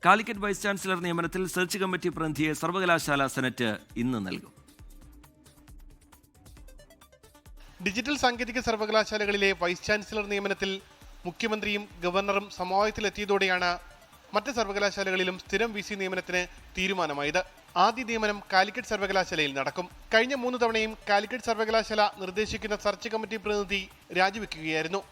Calicut vice chancellor നിയമനത്തിൽ search committee പ്രതിനിധിയെ സർവകലാശാല സെനറ്റ് ഇന്ന് നൽകും. ഡിജിറ്റൽ സാങ്കേതിക സർവകലാശാലകളിലെ വൈസ് ചാൻസലർ നിയമനത്തിൽ മുഖ്യമന്ത്രിയും ഗവർണറും സമവായത്തിലെത്തിയതോടെയാണ് മറ്റ് സർവകലാശാലകളിലും സ്ഥിരം VC നിയമനത്തിന് തീരുമാനമായത്. ആദ്യ നിയമനം കാലിക്കറ്റ് സർവകലാശാലയിൽ നടക്കും. കഴിഞ്ഞ 3 തവണയും കാലിക്കറ്റ് സർവകലാശാല നിർദ്ദേശിക്കുന്ന സെർച്ച് കമ്മിറ്റി പ്രതിനിധി രാജിവെക്കുകയായിരുന്നു.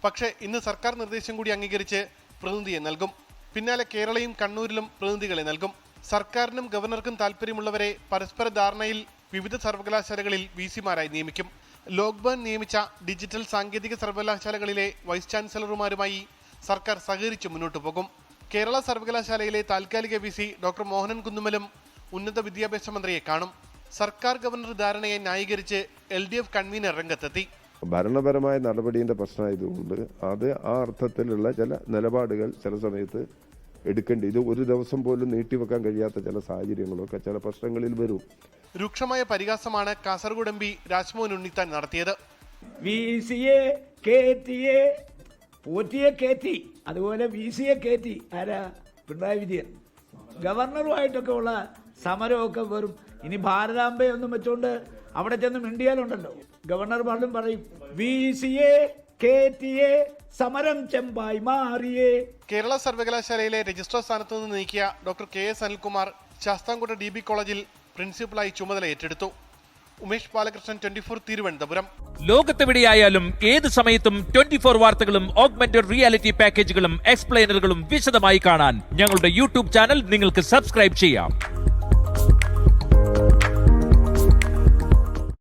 പക്ഷേ ഇന്ന് സർക്കാർ നിർദ്ദേശം കൂടി അംഗീകരിച്ച് പ്രതിനിധിയെ നൽകും. പിന്നാലെ കേരളയും കണ്ണൂരിലും പ്രതിനിധികളെ നൽകും. സർക്കാരിനും ഗവർണർക്കും താല്പര്യമുള്ളവരെ പരസ്പര ധാരണയിൽ വിവിധ സർവകലാശാലകളിൽ VC-മാരായി നിയമിക്കും. ലോക്ബാൻ നിയമിച്ച ഡിജിറ്റൽ സാങ്കേതിക സർവകലാശാലകളിലെ വൈസ് ചാൻസലർമാരുമായി സർക്കാർ സഹകരിച്ച് മുന്നോട്ടു പോകും. കേരള സർവകലാശാലയിലെ താൽക്കാലിക VC ഡോക്ടർ മോഹനൻ കുന്നുമലും ഉന്നത വിദ്യാഭ്യാസ മന്ത്രിയെ കാണും. സർക്കാർ ഗവർണർ ധാരണയെ ന്യായീകരിച്ച് LDF കൺവീനർ രംഗത്തെത്തി. ഭരണപരമായ നടപടിയുടെ പ്രശ്നമായതുകൊണ്ട് അത് ആ അർത്ഥത്തിലുള്ള ചില നിലപാടുകൾ ചില സമയത്ത് എടുക്കേണ്ടി, ഇത് ഒരു ദിവസം പോലും നീട്ടിവെക്കാൻ കഴിയാത്ത ചില സാഹചര്യങ്ങളൊക്കെ ചില പ്രശ്നങ്ങളിൽ വരും. രൂക്ഷമായ പരിഹാസമാണ് കാസർഗോഡ് MP രാജ്മോഹൻ ഉണ്ണിത്താൻ നടത്തിയത്. VC-യെ കയറ്റിയെ പോറ്റിയെ കയറ്റി, അതുപോലെ VC-യെ കയറ്റി ആരാ? പിണറായി വിജയൻ. ഗവർണറുമായിട്ടൊക്കെ ഉള്ള സമരമൊക്കെ വെറും. ഇനി ഭാരതാംബയൊന്നും വെച്ചോണ്ട് അവിടെ ചെന്ന് മിണ്ടിയാലുണ്ടല്ലോ, ഗവർണർ പലരും പറയും VC-യെ കയറ്റിയെ സമരം ചെമ്പായി മാറിയേ. കേരള സർവകലാശാലയിലെ രജിസ്ട്രാർ സ്ഥാനത്ത് നിന്ന് നീക്കിയ doctor KS Anilkumar Sasthamkotta DB കോളേജിൽ പ്രിൻസിപ്പലായി ചുമതല ഏറ്റെടുത്തു. ഉമേഷ് ബാലകൃഷ്ണൻ, 24 തിരുവനന്തപുരം. ലോകത്തെവിടെയായാലും ഏത് സമയത്തും 24 വാർത്തകളും ഓഗ്മെന്റഡ് റിയാലിറ്റി പാക്കേജുകളും എക്സ്പ്ലെയിനറുകളും വിശദമായി കാണാൻ ഞങ്ങളുടെ YouTube ചാനൽ നിങ്ങൾക്ക് സബ്സ്ക്രൈബ് ചെയ്യാം.